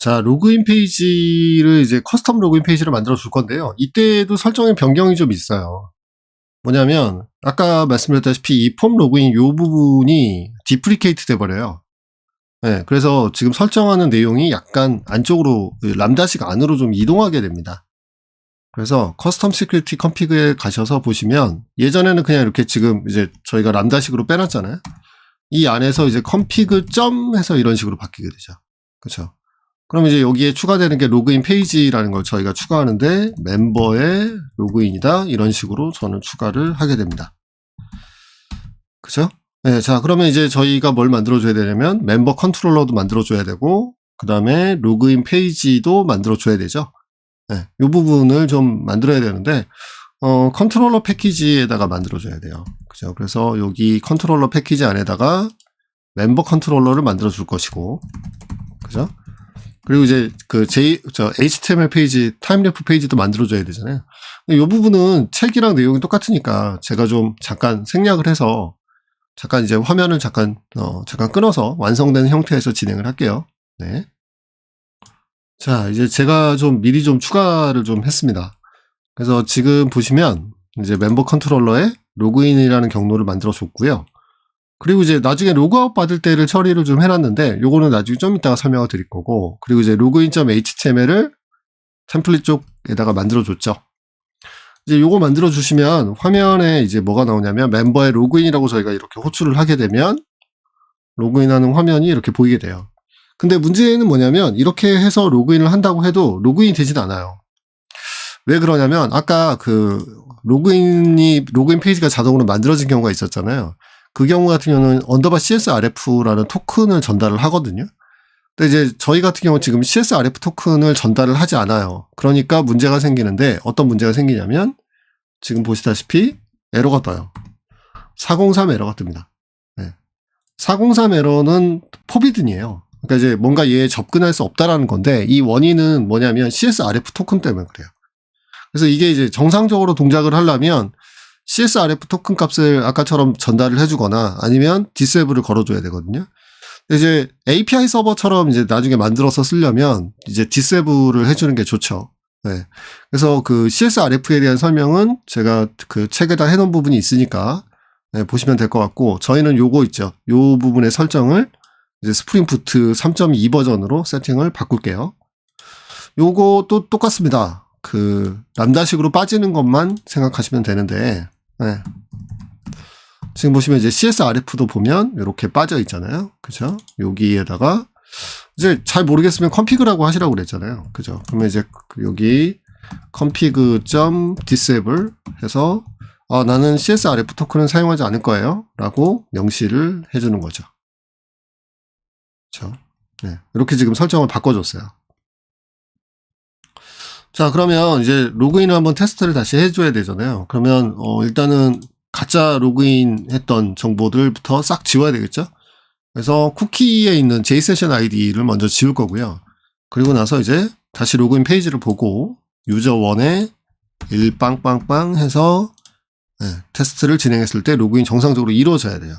자, 로그인 페이지를 이제 커스텀 로그인 페이지를 만들어 줄 건데요. 이때도 설정의 변경이 좀 있어요. 뭐냐면 아까 말씀드렸다시피 이 폼 로그인 요 부분이 디프리케이트 돼 버려요. 네, 그래서 지금 설정하는 내용이 약간 안쪽으로 람다식 안으로 좀 이동하게 됩니다. 그래서 커스텀 시큐리티 컨피그에 가셔서 보시면 예전에는 그냥 이렇게 지금 이제 저희가 람다식으로 빼놨잖아요. 이 안에서 이제 컨피그 점 해서 이런 식으로 바뀌게 되죠. 그렇죠? 그럼 이제 여기에 추가되는 게 로그인 페이지라는 걸 저희가 추가하는데 멤버의 로그인이다 이런 식으로 저는 추가를 하게 됩니다. 그죠? 네, 자 그러면 이제 저희가 뭘 만들어 줘야 되냐면 멤버 컨트롤러도 만들어 줘야 되고 그 다음에 로그인 페이지도 만들어 줘야 되죠. 네, 이 부분을 좀 만들어야 되는데 컨트롤러 패키지에다가 만들어 줘야 돼요. 그죠? 그래서 여기 컨트롤러 패키지 안에다가 멤버 컨트롤러를 만들어 줄 것이고 그죠? 그리고 이제 그 HTML 페이지, 타임래프 페이지도 만들어줘야 되잖아요. 이 부분은 책이랑 내용이 똑같으니까 제가 좀 잠깐 생략을 해서 잠깐 이제 화면을 잠깐 끊어서 완성된 형태에서 진행을 할게요. 네. 자, 이제 제가 좀 미리 좀 추가를 좀 했습니다. 그래서 지금 보시면 이제 멤버 컨트롤러에 로그인이라는 경로를 만들어 줬고요. 그리고 이제 나중에 로그아웃 받을 때를 처리를 좀 해놨는데 요거는 나중에 좀 이따가 설명을 드릴 거고 그리고 이제 로그인.html을 템플릿 쪽에다가 만들어줬죠. 이제 요거 만들어주시면 화면에 이제 뭐가 나오냐면 멤버의 로그인이라고 저희가 이렇게 호출을 하게 되면 로그인하는 화면이 이렇게 보이게 돼요. 근데 문제는 뭐냐면 이렇게 해서 로그인을 한다고 해도 로그인이 되진 않아요. 왜 그러냐면 아까 그 로그인 페이지가 자동으로 만들어진 경우가 있었잖아요. 그 경우 같은 경우는 언더바 CSRF라는 토큰을 전달을 하거든요. 근데 이제 저희 같은 경우는 지금 CSRF 토큰을 전달을 하지 않아요. 그러니까 문제가 생기는데 어떤 문제가 생기냐면 지금 보시다시피 에러가 떠요. 403 에러가 뜹니다. 네. 403 에러는 포비든이에요. 그러니까 이제 뭔가 얘에 접근할 수 없다라는 건데 이 원인은 뭐냐면 CSRF 토큰 때문에 그래요. 그래서 이게 이제 정상적으로 동작을 하려면 CSRF 토큰 값을 아까처럼 전달을 해주거나 아니면 디세이블을 걸어줘야 되거든요. 이제 API 서버처럼 이제 나중에 만들어서 쓰려면 이제 디세이블을 해주는 게 좋죠. 네. 그래서 그 CSRF에 대한 설명은 제가 그 책에다 해놓은 부분이 있으니까 네, 보시면 될 것 같고 저희는 요거 있죠. 요 부분의 설정을 이제 스프링 부트 3.2 버전으로 세팅을 바꿀게요. 요거 또 똑같습니다. 그 람다식으로 빠지는 것만 생각하시면 되는데 네. 지금 보시면 이제 CSRF도 보면 이렇게 빠져 있잖아요. 그죠? 여기에다가 이제 잘 모르겠으면 컨피그라고 하시라고 그랬잖아요. 그죠? 그러면 이제 여기 config.disable 해서 나는 CSRF 토큰은 사용하지 않을 거예요. 라고 명시를 해주는 거죠. 그죠? 네. 이렇게 지금 설정을 바꿔줬어요. 자, 그러면 이제 로그인을 한번 테스트를 다시 해줘야 되잖아요. 그러면 일단은 가짜 로그인 했던 정보들부터 싹 지워야 되겠죠? 그래서 쿠키에 있는 JSession ID를 먼저 지울 거고요. 그리고 나서 이제 다시 로그인 페이지를 보고 유저1에 1빵빵빵 해서 테스트를 진행했을 때 로그인 정상적으로 이루어져야 돼요.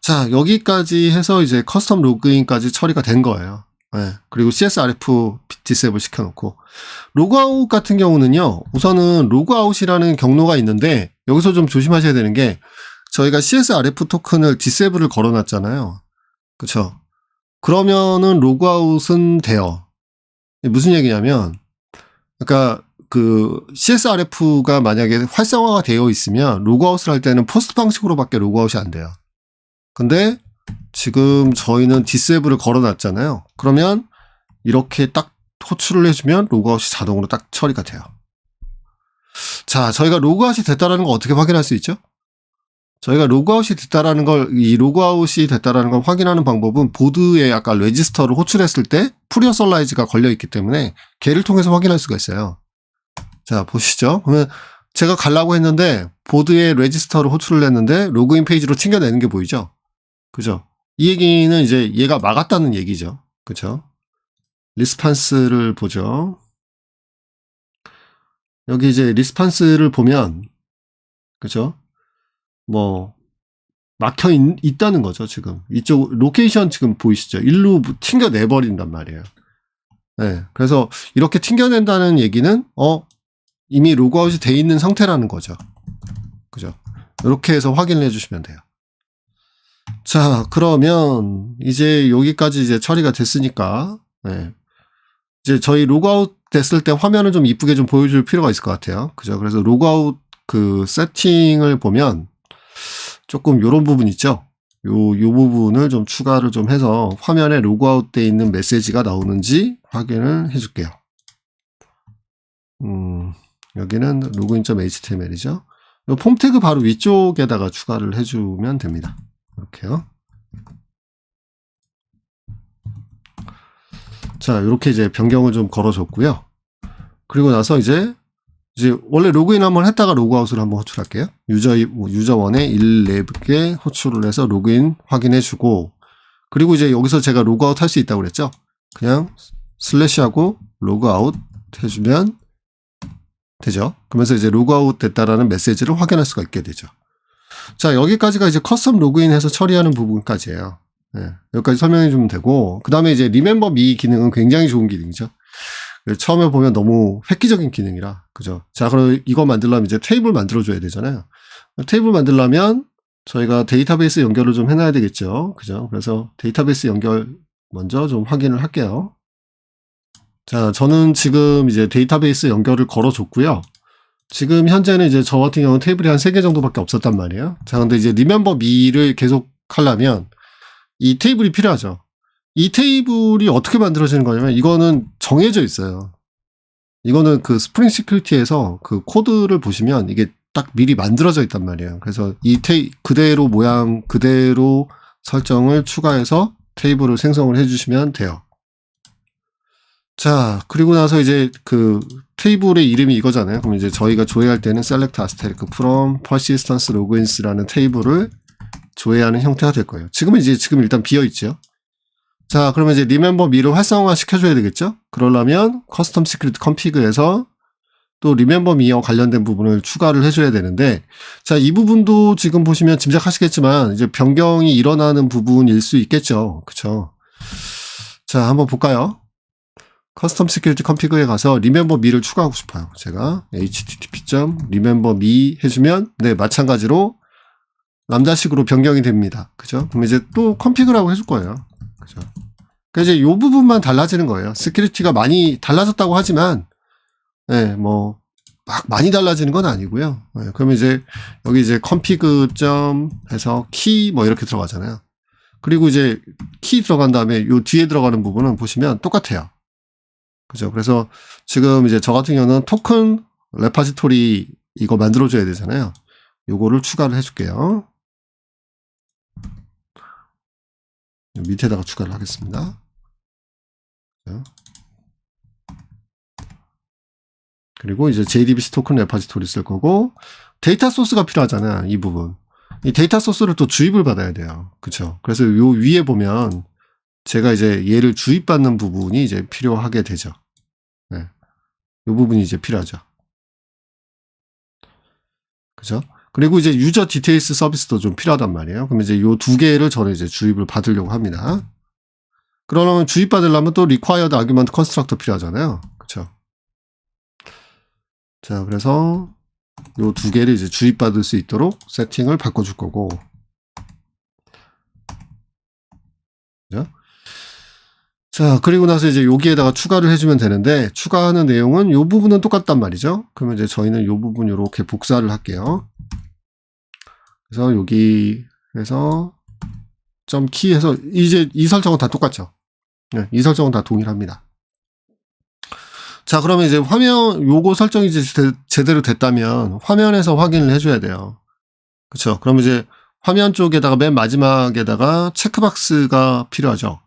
자, 여기까지 해서 이제 커스텀 로그인까지 처리가 된 거예요. 네, 그리고 CSRF 디세이블 시켜놓고 로그아웃 같은 경우는요 우선은 로그아웃이라는 경로가 있는데 여기서 좀 조심하셔야 되는 게 저희가 CSRF 토큰을 디세이블을 걸어놨잖아요. 그쵸? 그러면은 로그아웃은 돼요. 무슨 얘기냐면 그러니까 그 CSRF가 만약에 활성화가 되어 있으면 로그아웃을 할 때는 포스트 방식으로밖에 로그아웃이 안 돼요. 근데 지금 저희는 디세이블을 걸어놨잖아요. 그러면 이렇게 딱 호출을 해주면 로그아웃이 자동으로 딱 처리가 돼요. 자, 저희가 로그아웃이 됐다라는 걸 어떻게 확인할 수 있죠? 저희가 로그아웃이 됐다라는 걸, 이 로그아웃이 됐다라는 걸 확인하는 방법은 보드에 아까 레지스터를 호출했을 때 프리어설라이즈가 걸려있기 때문에 걔를 통해서 확인할 수가 있어요. 자, 보시죠. 그러면 제가 가려고 했는데 보드에 레지스터를 호출을 했는데 로그인 페이지로 튕겨내는 게 보이죠? 그죠? 이 얘기는 이제 얘가 막았다는 얘기죠. 그죠? 리스판스를 보죠. 여기 이제 리스판스를 보면, 그죠? 뭐, 막혀 있다는 거죠, 지금. 이쪽, 로케이션 지금 보이시죠? 일로 튕겨내버린단 말이에요. 네, 그래서 이렇게 튕겨낸다는 얘기는 이미 로그아웃이 돼 있는 상태라는 거죠. 그죠? 이렇게 해서 확인을 해주시면 돼요. 자, 그러면 이제 여기까지 이제 처리가 됐으니까 네. 이제 저희 로그아웃 됐을 때 화면을 좀 이쁘게 좀 보여줄 필요가 있을 것 같아요. 그죠? 그래서 로그아웃 그 세팅을 보면 조금 요런 부분 있죠? 요 부분을 좀 추가를 좀 해서 화면에 로그아웃 돼 있는 메시지가 나오는지 확인을 해줄게요. 여기는 login.html이죠. 폼 태그 바로 위쪽에다가 추가를 해주면 됩니다. 이렇게요. 자, 이렇게 이제 변경을 좀 걸어줬고요. 그리고 나서 이제 원래 로그인 한번 했다가 로그아웃을 한번 호출할게요. 유저1에 14개 호출을 해서 로그인 확인해주고, 그리고 이제 여기서 제가 로그아웃 할 수 있다고 그랬죠? 그냥 슬래시하고 로그아웃 해주면 되죠. 그러면서 이제 로그아웃 됐다라는 메시지를 확인할 수가 있게 되죠. 자, 여기까지가 이제 커스텀 로그인해서 처리하는 부분까지예요. 네, 여기까지 설명해 주면 되고, 그 다음에 이제 리멤버 미 기능은 굉장히 좋은 기능이죠. 처음에 보면 너무 획기적인 기능이라, 그죠? 자, 그럼 이거 만들려면 이제 테이블 만들어줘야 되잖아요. 테이블 만들려면 저희가 데이터베이스 연결을 좀 해놔야 되겠죠. 그죠? 그래서 데이터베이스 연결 먼저 좀 확인을 할게요. 자, 저는 지금 이제 데이터베이스 연결을 걸어줬고요. 지금 현재는 이제 저 같은 경우는 테이블이 한 3개 정도밖에 없었단 말이에요. 자, 근데 이제 리멤버 미를 계속 하려면 이 테이블이 필요하죠. 이 테이블이 어떻게 만들어지는 거냐면 이거는 정해져 있어요. 이거는 그 스프링 시큐리티에서 그 코드를 보시면 이게 딱 미리 만들어져 있단 말이에요. 그래서 이 그대로 모양 그대로 설정을 추가해서 테이블을 생성을 해주시면 돼요. 자, 그리고 나서 이제 그 테이블의 이름이 이거잖아요. 그럼 이제 저희가 조회할 때는 select asterisk from persistence logins라는 테이블을 조회하는 형태가 될 거예요. 지금 일단 비어 있죠. 자, 그러면 이제 리멤버 미를 활성화 시켜줘야 되겠죠? 그러려면 커스텀 시크릿 컨피그에서 또 리멤버 미와 관련된 부분을 추가를 해줘야 되는데, 자, 이 부분도 지금 보시면 짐작하시겠지만 이제 변경이 일어나는 부분일 수 있겠죠. 그쵸? 자, 한번 볼까요? 커스텀 시큐리티 컨피그에 가서 리멤버 미를 추가하고 싶어요. 제가 http.remember.me 해주면 네, 마찬가지로 람다식으로 변경이 됩니다. 그죠? 그럼 이제 또 컨피그라고 해줄 거예요. 그죠? 그러니까 이제 이 부분만 달라지는 거예요. 시큐리티가 많이 달라졌다고 하지만, 네, 뭐, 막 많이 달라지는 건 아니고요. 네, 그러면 이제 여기 이제 config 해서 key 뭐 이렇게 들어가잖아요. 그리고 이제 key 들어간 다음에 요 뒤에 들어가는 부분은 보시면 똑같아요. 그죠? 그래서 지금 이제 저 같은 경우는 토큰 레파지토리 이거 만들어줘야 되잖아요. 요거를 추가를 해줄게요. 밑에다가 추가를 하겠습니다. 그리고 이제 JDBC 토큰 레파지토리 쓸 거고, 데이터 소스가 필요하잖아요. 이 부분. 이 데이터 소스를 또 주입을 받아야 돼요. 그쵸? 그래서 요 위에 보면 제가 이제 얘를 주입받는 부분이 이제 필요하게 되죠. 네. 요 부분이 이제 필요하죠. 그죠? 그리고 이제 유저 디테일스 서비스도 좀 필요하단 말이에요. 그럼 이제 요 두 개를 저는 이제 주입을 받으려고 합니다. 그러면 주입받으려면 또 required argument constructor 필요하잖아요. 그쵸? 자, 그래서 요 두 개를 이제 주입받을 수 있도록 세팅을 바꿔줄 거고. 그죠? 자, 그리고 나서 이제 여기에다가 추가를 해주면 되는데, 추가하는 내용은 요 부분은 똑같단 말이죠. 그러면 이제 저희는 요 부분 요렇게 복사를 할게요. 그래서 여기 해서 점 키 해서 이제 이 설정은 다 똑같죠. 네, 이 설정은 다 동일합니다. 자, 그러면 이제 화면 요거 설정이 이제 제대로 됐다면 화면에서 확인을 해줘야 돼요. 그렇죠? 그러면 이제 화면 쪽에다가 맨 마지막에다가 체크박스가 필요하죠.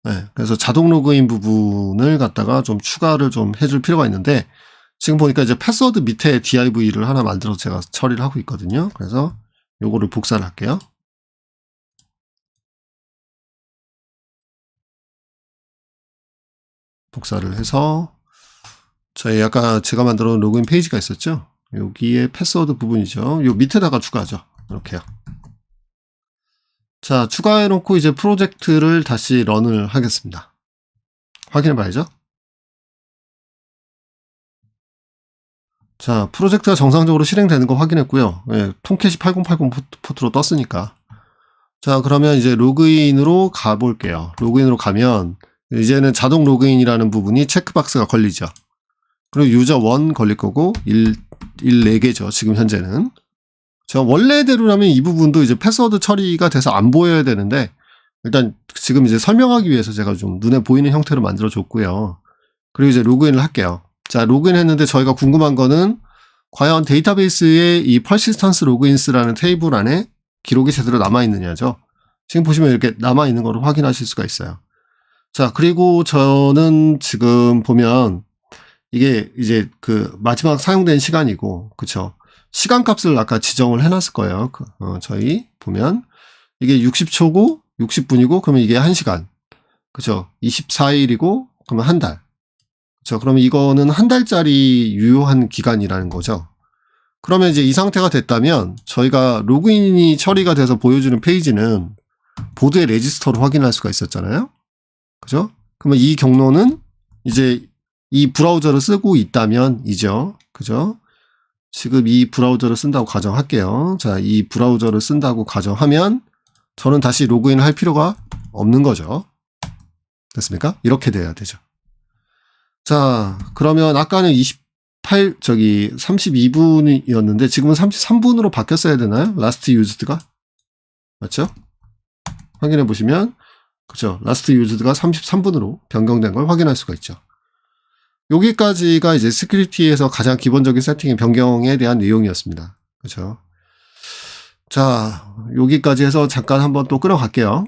네, 그래서 자동 로그인 부분을 갖다가 좀 추가를 좀 해줄 필요가 있는데, 지금 보니까 이제 패스워드 밑에 div를 하나 만들어서 제가 처리를 하고 있거든요. 그래서 요거를 복사를 할게요. 복사를 해서 저희 아까 제가 만들어 놓은 로그인 페이지가 있었죠. 여기에 패스워드 부분이죠. 요 밑에다가 추가하죠. 이렇게요. 자, 추가해 놓고 이제 프로젝트를 다시 런을 하겠습니다. 확인해 봐야죠. 자, 프로젝트가 정상적으로 실행되는 거 확인했고요. 예, 톰캣이 8080 포트로 떴으니까. 자, 그러면 이제 로그인으로 가볼게요. 로그인으로 가면 이제는 자동 로그인이라는 부분이 체크박스가 걸리죠. 그리고 유저 1 걸릴 거고 1 4개죠. 지금 현재는. 저 원래대로라면 이 부분도 이제 패스워드 처리가 돼서 안 보여야 되는데 일단 지금 이제 설명하기 위해서 제가 좀 눈에 보이는 형태로 만들어 줬고요. 그리고 이제 로그인을 할게요. 자, 로그인 했는데 저희가 궁금한 거는 과연 데이터베이스에 이 persistence logins라는 테이블 안에 기록이 제대로 남아있느냐죠. 지금 보시면 이렇게 남아있는 거를 확인하실 수가 있어요. 자, 그리고 저는 지금 보면 이게 이제 그 마지막 사용된 시간이고, 그쵸. 시간 값을 아까 지정을 해놨을 거예요. 저희 보면 이게 60초고 60분이고 그러면 이게 1시간. 그쵸. 24일이고 그러면 한 달. 그쵸. 그러면 이거는 한 달짜리 유효한 기간이라는 거죠. 그러면 이제 이 상태가 됐다면 저희가 로그인이 처리가 돼서 보여주는 페이지는 보드의 레지스터로 확인할 수가 있었잖아요. 그죠? 그러면 이 경로는 이제 이 브라우저를 쓰고 있다면이죠. 그죠? 지금 이 브라우저를 쓴다고 가정할게요. 자, 이 브라우저를 쓴다고 가정하면 저는 다시 로그인을 할 필요가 없는 거죠. 됐습니까? 이렇게 돼야 되죠. 자, 그러면 아까는 32분이었는데 지금은 33분으로 바뀌었어야 되나요? 라스트 유즈드가? 맞죠? 확인해 보시면 그죠? 라스트 유즈드가 33분으로 변경된 걸 확인할 수가 있죠. 여기까지가 이제 스크립티에서 가장 기본적인 세팅의 변경에 대한 내용이었습니다. 그죠? 자, 여기까지 해서 잠깐 한번 또 끌어갈게요.